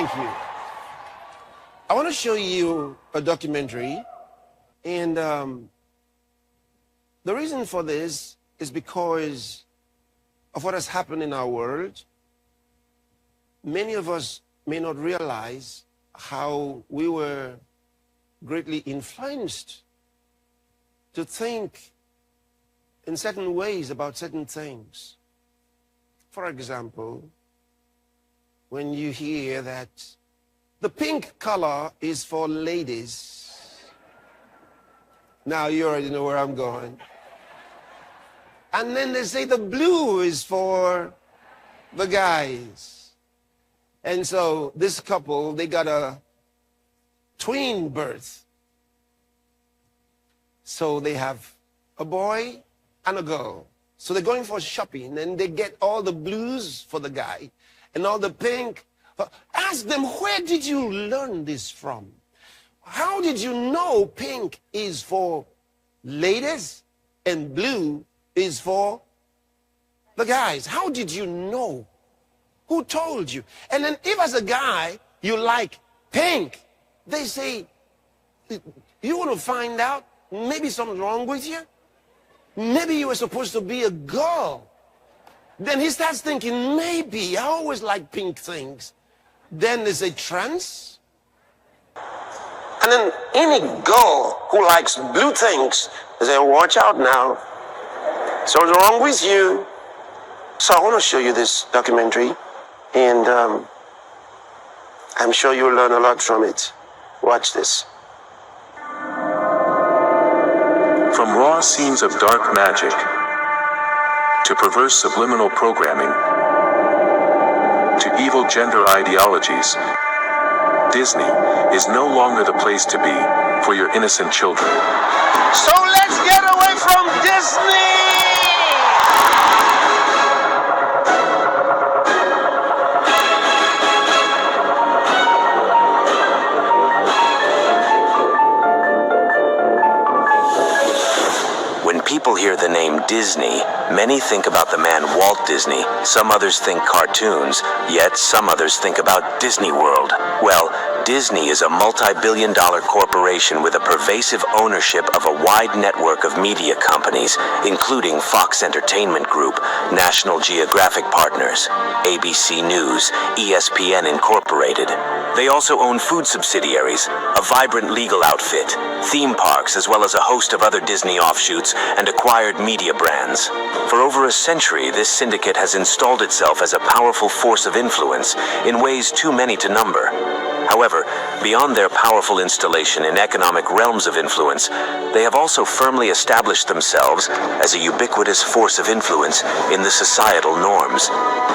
Thank you. I want to show you a documentary, and the reason for this is because of what has happened in our world. Many of us may not realize how we were greatly influenced to think in certain ways about certain things. For example, when you hear that the pink color is for ladies. Now you already know where I'm going. And then they say the blue is for the guys. And so this couple, they got a twin birth. So they have a boy and a girl. So they're going for shopping and they get all the blues for the guy and all the pink. Ask them, where did you learn this from? How did you know pink is for ladies and blue is for the guys? How did you know? Who told you? And then if as a guy you like pink, they say, you want to find out maybe something's wrong with you? Maybe you were supposed to be a girl. Then he starts thinking, maybe I always like pink things. Then there's a trans. And then any girl who likes blue things, they say, watch out now. Something's wrong with you. So I want to show you this documentary, and I'm sure you'll learn a lot from it. Watch this. From raw scenes of dark magic to perverse subliminal programming to evil gender ideologies, Disney is no longer the place to be for your innocent children. So let's get away from Disney! When people hear the name Disney, many think about the man Walt Disney, some others think cartoons, yet some others think about Disney World. Well, Disney is a multi-billion-dollar corporation with a pervasive ownership of a wide network of media companies, including Fox Entertainment Group, National Geographic Partners, ABC News, ESPN Incorporated. They also own food subsidiaries, a vibrant legal outfit, theme parks, as well as a host of other Disney offshoots and acquired media brands. For over a century, this syndicate has installed itself as a powerful force of influence in ways too many to number. However, beyond their powerful installation in economic realms of influence, they have also firmly established themselves as a ubiquitous force of influence in the societal norms.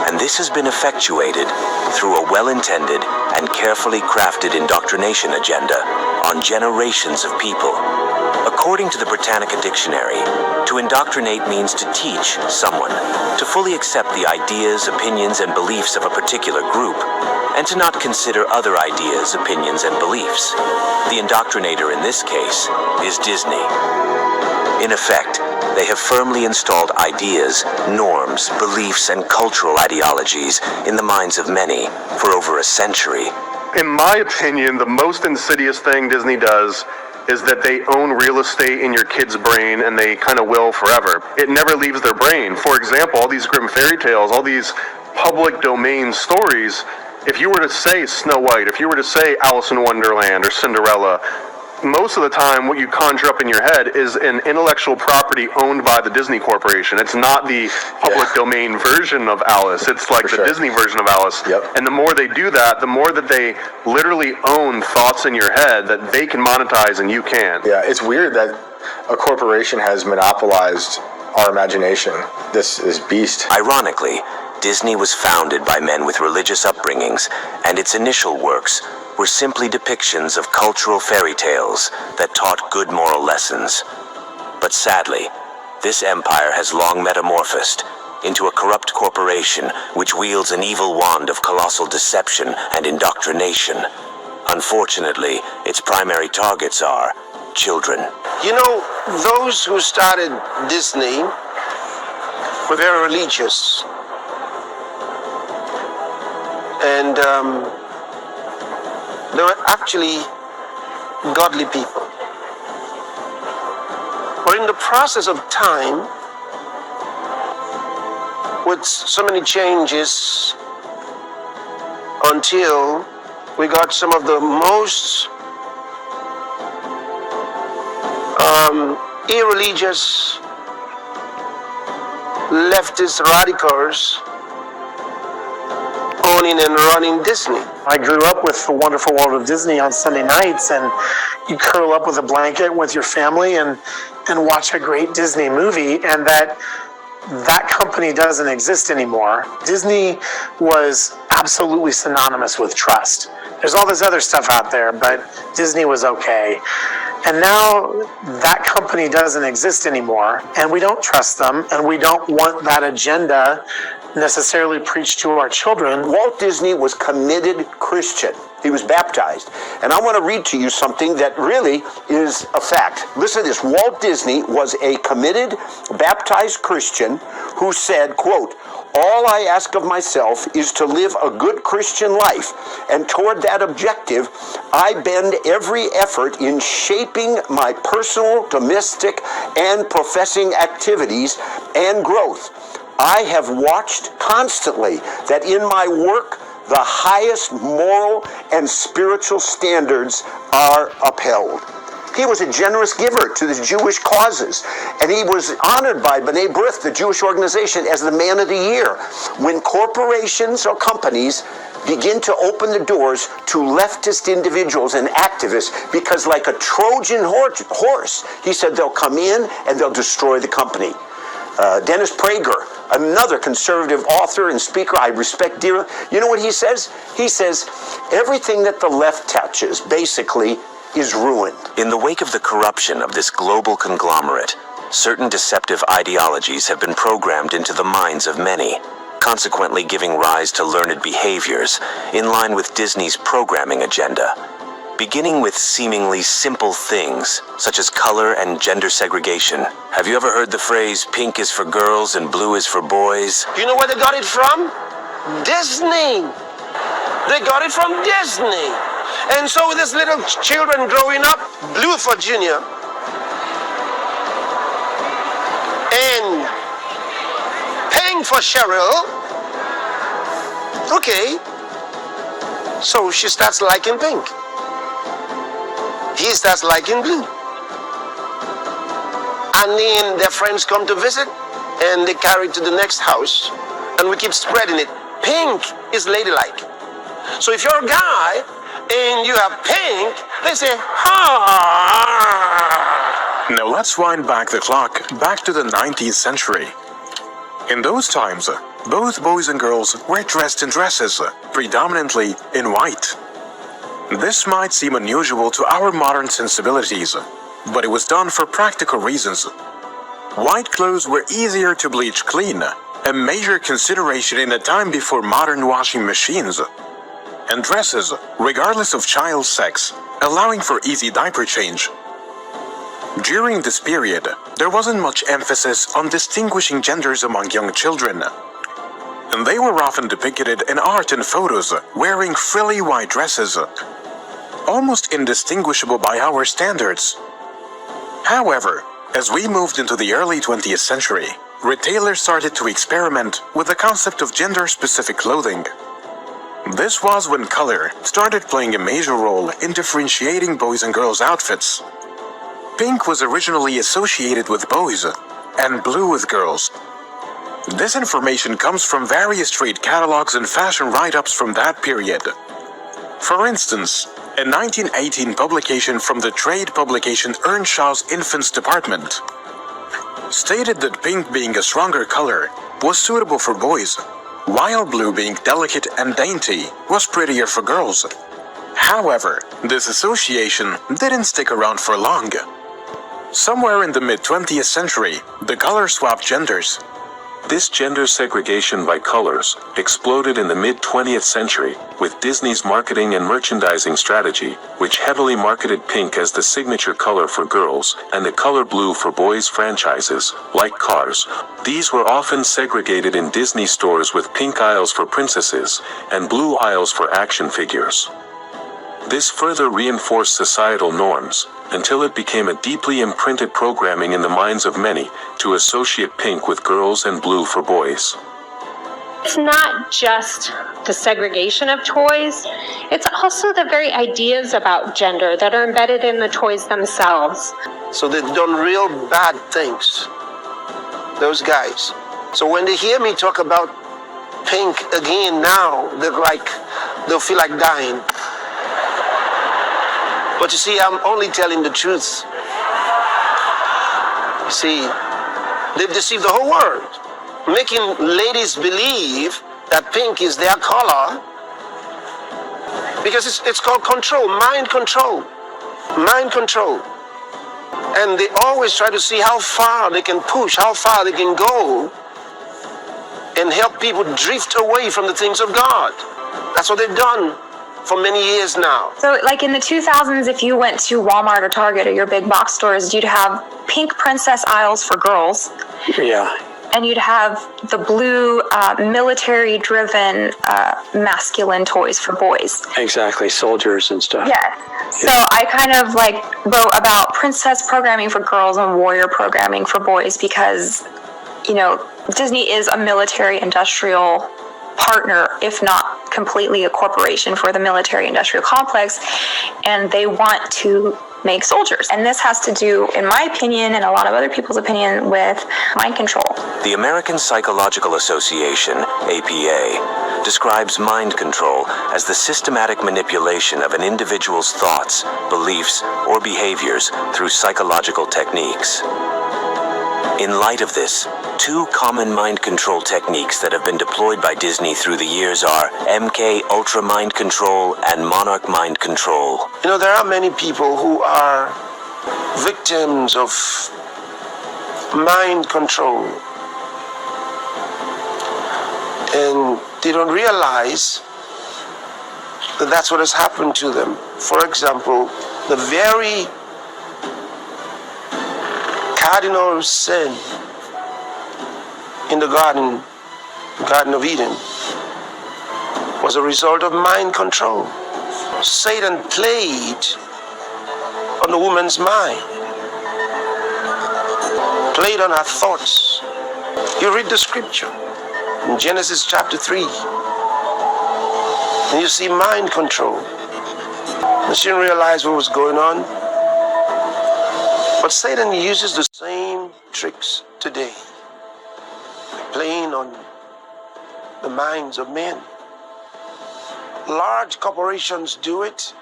And this has been effectuated through a well-intended and carefully crafted indoctrination agenda on generations of people. According to the Britannica Dictionary, to indoctrinate means to teach someone, to fully accept the ideas, opinions, and beliefs of a particular group, and to not consider other ideas, opinions, and beliefs. The indoctrinator in this case is Disney. In effect, they have firmly installed ideas, norms, beliefs, and cultural ideologies in the minds of many for over a century. In my opinion, the most insidious thing Disney does is that they own real estate in your kid's brain, and they kind of will forever. It never leaves their brain. For example, all these grim fairy tales, all these public domain stories, if you were to say Snow White, if you were to say Alice in Wonderland or Cinderella, most of the time what you conjure up in your head is an intellectual property owned by the Disney Corporation. It's not the public domain version of Alice. It's like the Disney version of Alice. Yep. And the more they do that, the more that they literally own thoughts in your head that they can monetize and you can't. Yeah, it's weird that a corporation has monopolized our imagination. This is beast. Ironically, Disney was founded by men with religious upbringings, and its initial works were simply depictions of cultural fairy tales that taught good moral lessons. But sadly, this empire has long metamorphosed into a corrupt corporation which wields an evil wand of colossal deception and indoctrination. Unfortunately, its primary targets are children. You know, those who started Disney were very religious. And They were actually godly people. But in the process of time, with so many changes, until we got some of the most irreligious leftist radicals owning and running Disney. I grew up with The Wonderful World of Disney on Sunday nights, and you curl up with a blanket with your family and watch a great Disney movie, and that company doesn't exist anymore. Disney was absolutely synonymous with trust. There's all this other stuff out there, but Disney was okay. And now that company doesn't exist anymore, and we don't trust them, and we don't want that agenda necessarily preached to our children. Walt Disney was committed Christian. He was baptized. And I want to read to you something that really is a fact. Listen to this. Walt Disney was a committed, baptized Christian who said, quote, "All I ask of myself is to live a good Christian life, and toward that objective, I bend every effort in shaping my personal, domestic, and professing activities and growth. I have watched constantly that in my work, the highest moral and spiritual standards are upheld." He was a generous giver to the Jewish causes, and he was honored by B'nai B'rith, the Jewish organization, as the Man of the Year. When corporations or companies begin to open the doors to leftist individuals and activists, because like a Trojan horse, he said they'll come in and they'll destroy the company. Dennis Prager, another conservative author and speaker I respect dearly, you know what he says? He says, everything that the left touches, basically, is ruined. In the wake of the corruption of this global conglomerate, certain deceptive ideologies have been programmed into the minds of many, consequently giving rise to learned behaviors in line with Disney's programming agenda. Beginning with seemingly simple things, such as color and gender segregation. Have you ever heard the phrase, pink is for girls and blue is for boys? You know where they got it from? Disney. They got it from Disney. And so with these little children growing up, blue for Junior, and pink for Cheryl. Okay. So she starts liking pink. He starts liking blue. And then their friends come to visit, and they carry it to the next house, and we keep spreading it. Pink is ladylike. So if you're a guy and you have pink, they say, ha. Now let's wind back the clock, back to the 19th century. In those times, both boys and girls were dressed in dresses, predominantly in white. This might seem unusual to our modern sensibilities, but it was done for practical reasons. White clothes were easier to bleach clean, a major consideration in a time before modern washing machines. And dresses, regardless of child sex, allowing for easy diaper change. During this period, there wasn't much emphasis on distinguishing genders among young children. And they were often depicted in art and photos wearing frilly white dresses, almost indistinguishable by our standards. However, as we moved into the early 20th century, retailers started to experiment with the concept of gender-specific clothing. This was when color started playing a major role in differentiating boys and girls' outfits. Pink was originally associated with boys, and blue with girls. This information comes from various trade catalogs and fashion write-ups from that period. For instance, a 1918 publication from the trade publication Earnshaw's Infants Department stated that pink, being a stronger color, was suitable for boys, while blue, being delicate and dainty, was prettier for girls. However, this association didn't stick around for long. Somewhere in the mid-20th century, the color swapped genders. This gender segregation by colors exploded in the mid-20th century with Disney's marketing and merchandising strategy, which heavily marketed pink as the signature color for girls and the color blue for boys franchises, like Cars. These were often segregated in Disney stores with pink aisles for princesses and blue aisles for action figures. This further reinforced societal norms, until it became a deeply imprinted programming in the minds of many, to associate pink with girls and blue for boys. It's not just the segregation of toys, it's also the very ideas about gender that are embedded in the toys themselves. So they've done real bad things, those guys. So when they hear me talk about pink again now, they'll feel like dying. But you see, I'm only telling the truth. You see, they've deceived the whole world, making ladies believe that pink is their color, because it's called control, mind control, mind control. And they always try to see how far they can push, how far they can go, and help people drift away from the things of God. That's what they've done for many years now. So like in the 2000s, if you went to Walmart or Target or your big box stores, you'd have pink princess aisles for girls. Yeah. And you'd have the blue military-driven masculine toys for boys. Exactly, soldiers and stuff. Yeah. So I kind of like wrote about princess programming for girls and warrior programming for boys because, you know, Disney is a military-industrial partner, if not completely a corporation for the military-industrial complex, and they want to make soldiers. And this has to do, in my opinion, and a lot of other people's opinion, with mind control. The American Psychological Association, APA, describes mind control as the systematic manipulation of an individual's thoughts, beliefs, or behaviors through psychological techniques. In light of this, two common mind control techniques that have been deployed by Disney through the years are MK Ultra Mind Control and Monarch Mind Control. You know, there are many people who are victims of mind control, and they don't realize that that's what has happened to them. For example, the very cardinal sin in the Garden of Eden was a result of mind control. Satan played on the woman's mind, played on her thoughts. You read the scripture in Genesis chapter 3, and you see mind control. And she didn't realize what was going on. But Satan uses the same tricks today, playing on the minds of men. Large corporations do it.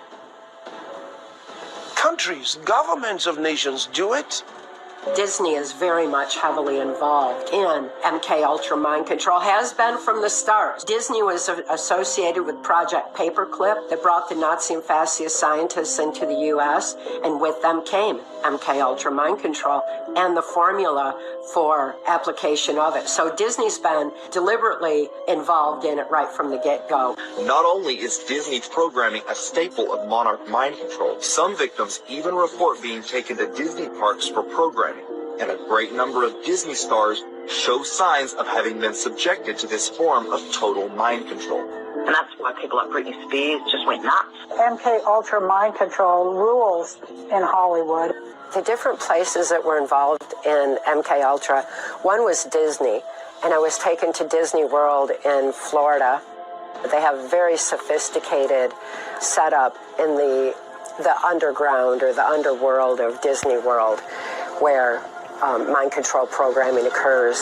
Countries, governments of nations do it. Disney is very much heavily involved in MK Ultra Mind Control, has been from the start. Disney was associated with Project Paperclip that brought the Nazi and fascist scientists into the U.S., and with them came MK Ultra Mind Control and the formula for application of it. So Disney's been deliberately involved in it right from the get-go. Not only is Disney's programming a staple of Monarch Mind Control, some victims even report being taken to Disney parks for programming, and a great number of Disney stars show signs of having been subjected to this form of total mind control. And that's why people like Britney Spears just went nuts. MK Ultra Mind Control rules in Hollywood. The different places that were involved in MK Ultra, one was Disney, and I was taken to Disney World in Florida. They have a very sophisticated setup in the underground or the underworld of Disney World, where mind control programming occurs.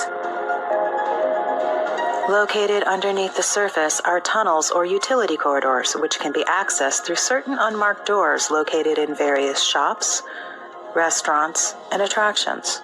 Located underneath the surface are tunnels or utility corridors, which can be accessed through certain unmarked doors located in various shops, restaurants, and attractions.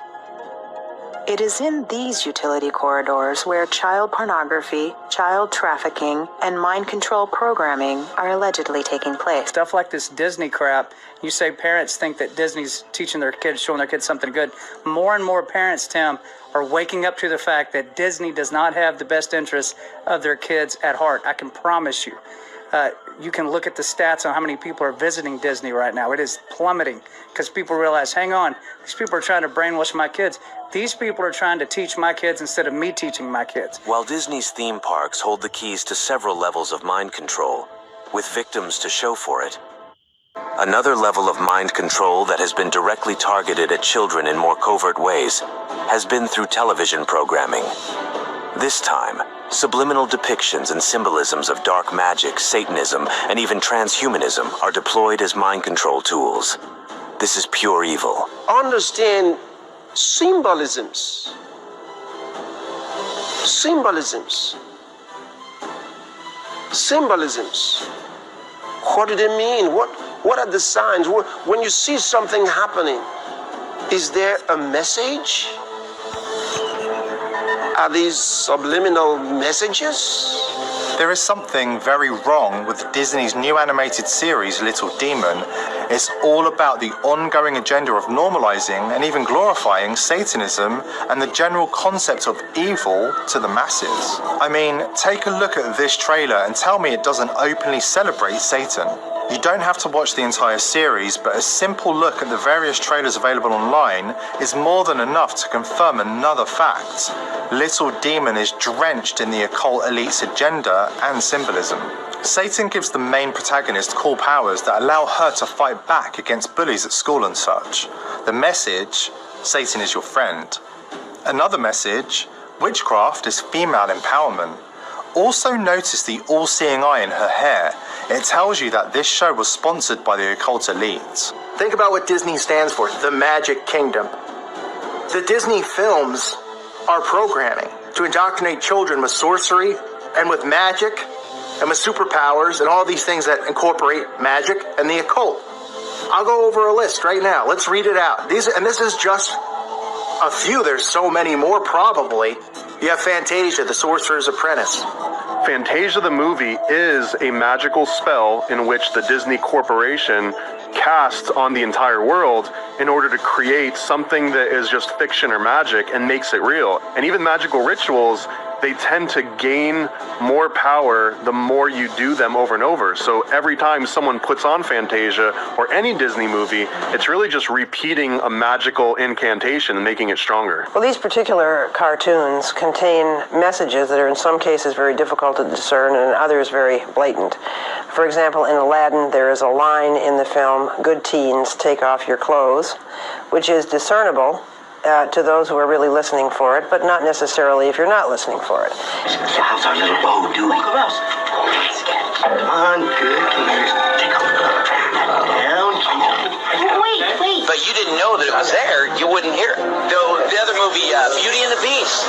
It is in these utility corridors where child pornography, child trafficking, and mind control programming are allegedly taking place. Stuff like this Disney crap, you say parents think that Disney's teaching their kids, showing their kids something good. More and more parents, Tim, are waking up to the fact that Disney does not have the best interests of their kids at heart. I can promise you. You can look at the stats on how many people are visiting Disney right now. It is plummeting because people realize, hang on, these people are trying to brainwash my kids. These people are trying to teach my kids instead of me teaching my kids. While Disney's theme parks hold the keys to several levels of mind control, with victims to show for it, Another level of mind control that has been directly targeted at children in more covert ways has been through television programming. This time, subliminal depictions and symbolisms of dark magic, Satanism, and even transhumanism are deployed as mind control tools. This is pure evil. Understand symbolisms. Symbolisms. Symbolisms. What do they mean? What are the signs? When you see something happening, is there a message? Are these subliminal messages? There is something very wrong with Disney's new animated series, Little Demon. It's all about the ongoing agenda of normalizing and even glorifying Satanism and the general concept of evil to the masses. I mean, take a look at this trailer and tell me it doesn't openly celebrate Satan. You don't have to watch the entire series, but a simple look at the various trailers available online is more than enough to confirm another fact. Little Demon is drenched in the occult elite's agenda and symbolism. Satan gives the main protagonist cool powers that allow her to fight back against bullies at school and such. The message, Satan is your friend. Another message, witchcraft is female empowerment. Also notice the all-seeing eye in her hair. It tells you that this show was sponsored by the occult elite. Think about what Disney stands for, the Magic Kingdom. The Disney films are programming to indoctrinate children with sorcery and with magic and with superpowers and all these things that incorporate magic and the occult. I'll go over a list right now. Let's read it out. This is just a few. There's so many more probably. You have Fantasia, the Sorcerer's Apprentice. Fantasia the movie is a magical spell in which the Disney Corporation casts on the entire world in order to create something that is just fiction or magic and makes it real. And even magical rituals, they tend to gain more power the more you do them over and over. So every time someone puts on Fantasia or any Disney movie, it's really just repeating a magical incantation and making it stronger. Well, these particular cartoons contain messages that are in some cases very difficult to discern and in others very blatant. For example, in Aladdin, there is a line in the film, "Good teens, take off your clothes," which is discernible to those who are really listening for it, but not necessarily if you're not listening for it. So how's our little bow doing? Look at us. Come on, good. Take a look. Down. Wait. But you didn't know that it was there, you wouldn't hear it. The other movie, Beauty and the Beast,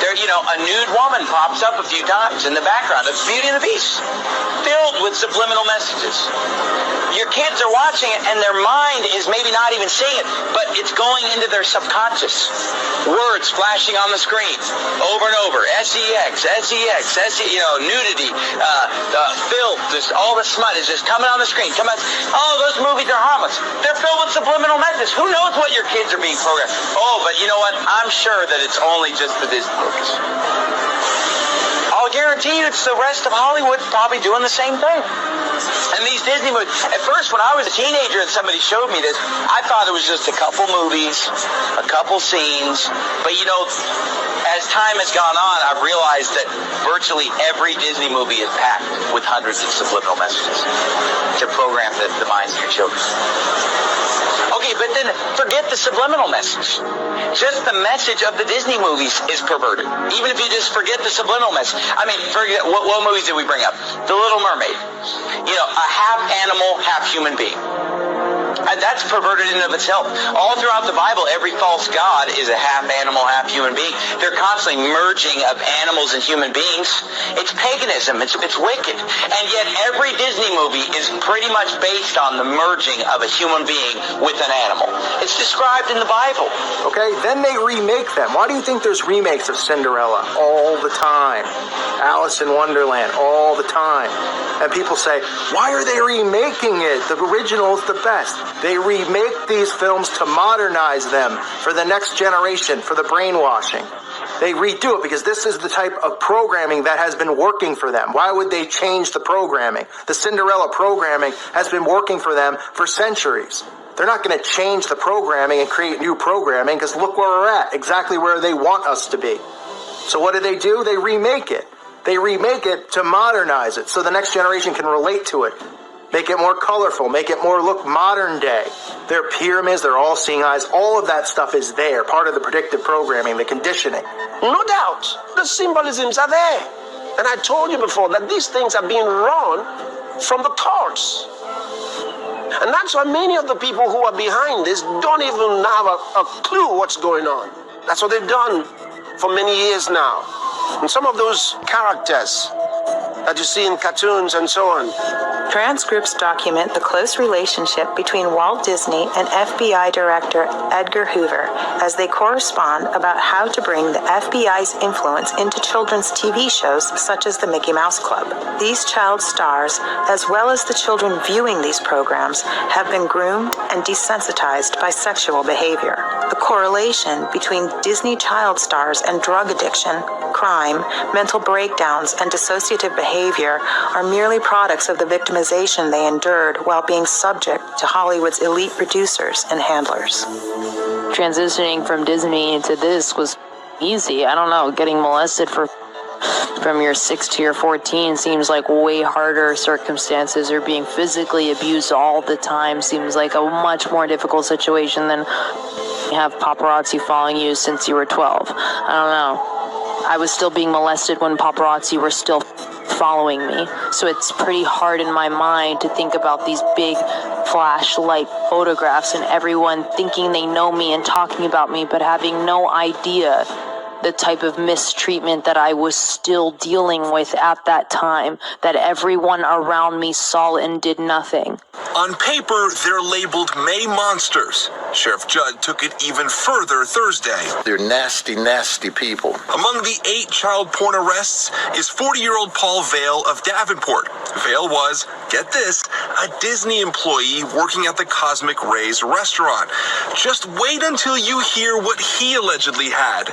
there, a nude woman pops up a few times in the background of Beauty and the Beast, filled with subliminal messages. Your kids are watching it, and their mind is maybe not even seeing it, but it's going into their subconscious. Words flashing on the screen over and over. Sex, nudity, filth, all the smut is just coming on the screen. Oh, those movies are harmless. They're filled with subliminal messages. Who knows what your kids are being programmed? Oh, but you know what? I'm sure that it's only just the Disney movies. I'll guarantee you it's the rest of Hollywood probably doing the same thing. And these Disney movies, at first when I was a teenager and somebody showed me this, I thought it was just a couple movies, a couple scenes. But as time has gone on, I've realized that virtually every Disney movie is packed with hundreds of subliminal messages to program the minds of your children. Okay, but then forget the subliminal message. Just the message of the Disney movies is perverted. Even if you just forget the subliminal message. I mean, forget what movies did we bring up? The Little Mermaid. A half animal, half human being. And that's perverted in and of itself. All throughout the Bible, every false god is a half animal, half human being. They're constantly merging of animals and human beings. It's paganism. It's wicked. And yet every Disney movie is pretty much based on the merging of a human being with an animal. It's described in the Bible. Okay, then they remake them. Why do you think there's remakes of Cinderella all the time? Alice in Wonderland all the time. And people say, why are they remaking it? The original is the best. They remake these films to modernize them for the next generation, for the brainwashing. They redo it because this is the type of programming that has been working for them. Why would they change the programming? The Cinderella programming has been working for them for centuries. They're not going to change the programming and create new programming because look where we're at, exactly where they want us to be. So what do? They remake it. They remake it to modernize it so the next generation can relate to it. Make it more colorful, make it more look modern day. Their pyramids, their all-seeing eyes, all of that stuff is there, part of the predictive programming, the conditioning. No doubt, the symbolisms are there. And I told you before that these things are being run from the thoughts. And that's why many of the people who are behind this don't even have a clue what's going on. That's what they've done for many years now. And some of those characters that you see in cartoons and so on. Transcripts document the close relationship between Walt Disney and FBI Director Edgar Hoover as they correspond about how to bring the FBI's influence into children's TV shows such as the Mickey Mouse Club. These child stars, as well as the children viewing these programs, have been groomed and desensitized by sexual behavior. The correlation between Disney child stars and drug addiction, crime, mental breakdowns, and dissociative behavior are merely products of the victimization they endured while being subject to Hollywood's elite producers and handlers. Transitioning from Disney into this was easy. I don't know, getting molested from your 6 to your 14 seems like way harder circumstances, or being physically abused all the time seems like a much more difficult situation than you have paparazzi following you since you were 12. I don't know. I was still being molested when paparazzi were still following me. So it's pretty hard in my mind to think about these big flashlight photographs and everyone thinking they know me and talking about me, but having no idea the type of mistreatment that I was still dealing with at that time, that everyone around me saw and did nothing. On paper, they're labeled May monsters. Sheriff Judd took it even further Thursday. They're nasty, nasty people. Among the 8 child porn arrests is 40-year-old Paul Vale of Davenport. Vale was, get this, a Disney employee working at the Cosmic Rays restaurant. Just wait until you hear what he allegedly had.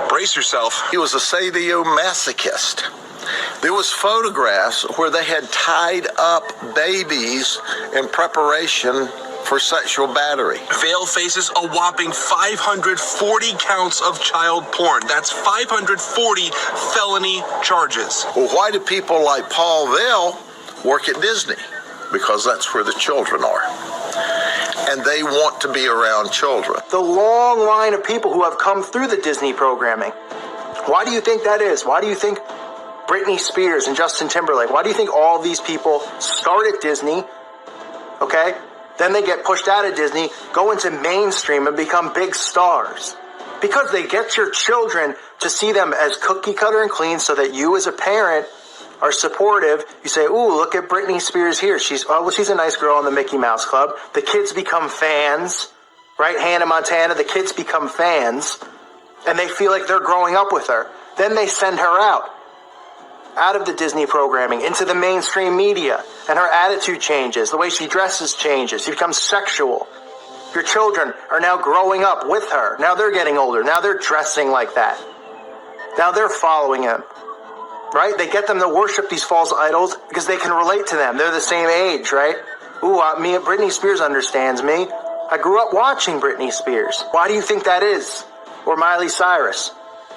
Brace yourself. He was a sadomasochist. There was photographs where they had tied up babies in preparation for sexual battery. Vale faces a whopping 540 counts of child porn. That's 540 felony charges. Well, why do people like Paul Vale work at Disney? Because that's where the children are. And they want to be around children. The long line of people who have come through the Disney programming. Why do you think that is? Why do you think Britney Spears and Justin Timberlake, why do you think all these people start at Disney, okay? Then they get pushed out of Disney, go into mainstream and become big stars. Because they get your children to see them as cookie cutter and clean, so that you as a parent are supportive. You say, ooh, look at Britney Spears here. She's a nice girl in the Mickey Mouse Club. The kids become fans, right? Hannah Montana, the kids become fans, and they feel like they're growing up with her. Then they send her out of the Disney programming into the mainstream media, and her attitude changes. The way she dresses changes. She becomes sexual. Your children are now growing up with her. Now they're getting older. Now they're dressing like that. Now they're following him. Right? They get them to worship these false idols because they can relate to them. They're the same age, right? Ooh, Britney Spears understands me. I grew up watching Britney Spears. Why do you think that is? Or Miley Cyrus,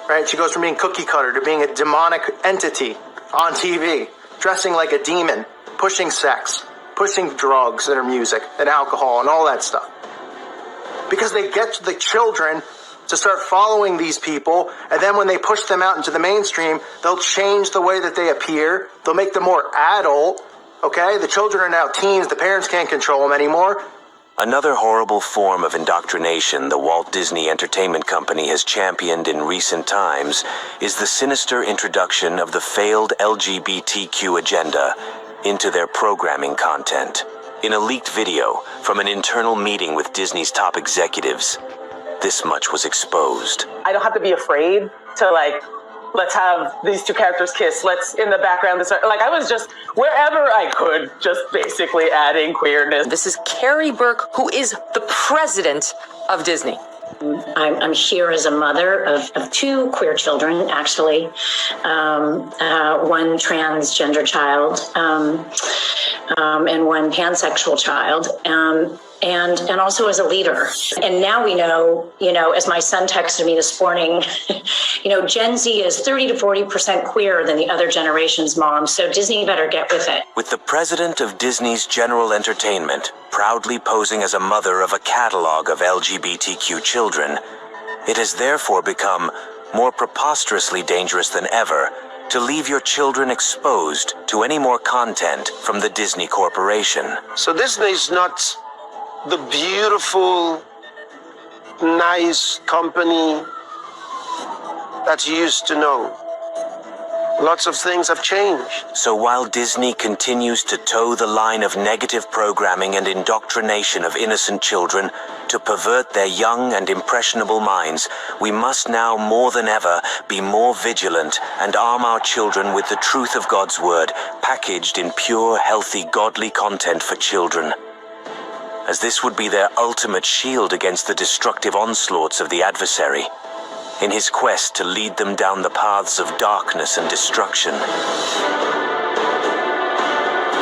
right? She goes from being cookie cutter to being a demonic entity on TV, dressing like a demon, pushing sex, pushing drugs in her music and alcohol and all that stuff. Because they get the children to start following these people, and then when they push them out into the mainstream, they'll change the way that they appear. They'll make them more adult, okay? The children are now teens. The parents can't control them anymore. Another horrible form of indoctrination the Walt Disney Entertainment Company has championed in recent times is the sinister introduction of the failed LGBTQ agenda into their programming content. In a leaked video from an internal meeting with Disney's top executives, this much was exposed. I don't have to be afraid to let's have these two characters kiss. Let's in the background. I was just wherever I could, just basically adding queerness. This is Carrie Burke, who is the president of Disney. I'm here as a mother of 2 queer children, actually, one transgender child and one pansexual child. and also as a leader. And now we know, as my son texted me this morning, Gen Z is 30 to 40% queer than the other generation's moms. So Disney better get with it. With the president of Disney's General Entertainment proudly posing as a mother of a catalog of LGBTQ children, it has therefore become more preposterously dangerous than ever to leave your children exposed to any more content from the Disney Corporation. So Disney is not the beautiful, nice company that you used to know. Lots of things have changed. So while Disney continues to toe the line of negative programming and indoctrination of innocent children to pervert their young and impressionable minds, we must now more than ever be more vigilant and arm our children with the truth of God's word, packaged in pure, healthy, godly content for children, as this would be their ultimate shield against the destructive onslaughts of the adversary in his quest to lead them down the paths of darkness and destruction.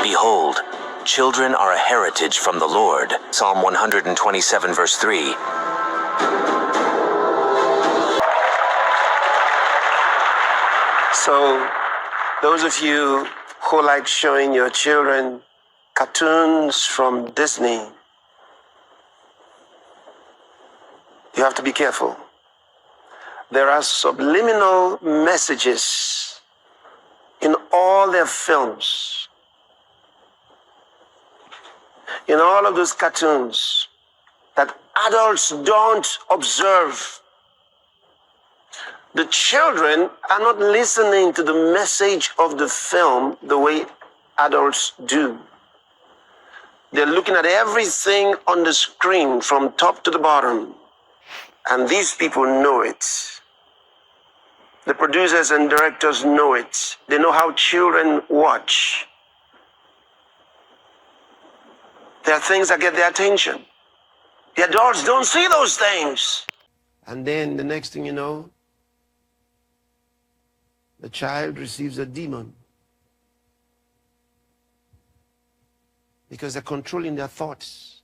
Behold, children are a heritage from the Lord. Psalm 127, verse 3. So, those of you who like showing your children cartoons from Disney, you have to be careful. There are subliminal messages in all their films, in all of those cartoons that adults don't observe. The children are not listening to the message of the film the way adults do. They're looking at everything on the screen from top to the bottom, and these people know it. The producers and directors know it. They know how children watch. There are things that get their attention. The adults don't see those things. And then the next thing you know, the child receives a demon because they're controlling their thoughts.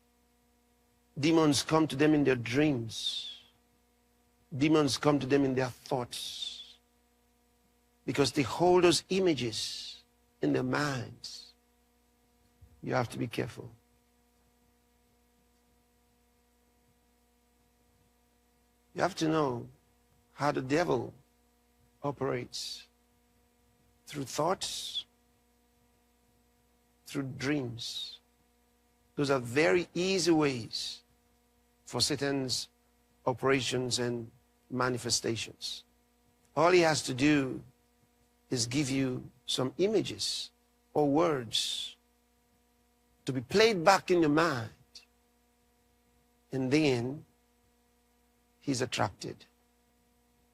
Demons come to them in their dreams. Demons come to them in their thoughts because they hold those images in their minds. You have to be careful. You have to know how the devil operates through thoughts, through dreams. Those are very easy ways for Satan's operations and manifestations. All he has to do is give you some images or words to be played back in your mind, and then he's attracted.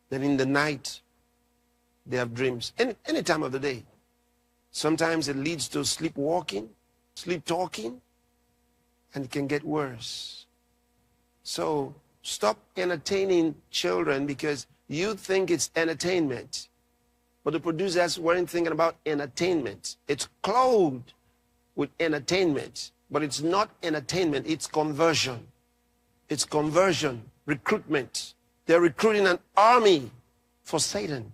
Then in the night, they have dreams. Any time of the day. Sometimes it leads to sleepwalking, sleep talking, and it can get worse. So stop entertaining children because you think it's entertainment. But the producers weren't thinking about entertainment. It's clothed with entertainment, but it's not entertainment, it's conversion. It's conversion, recruitment. They're recruiting an army for Satan.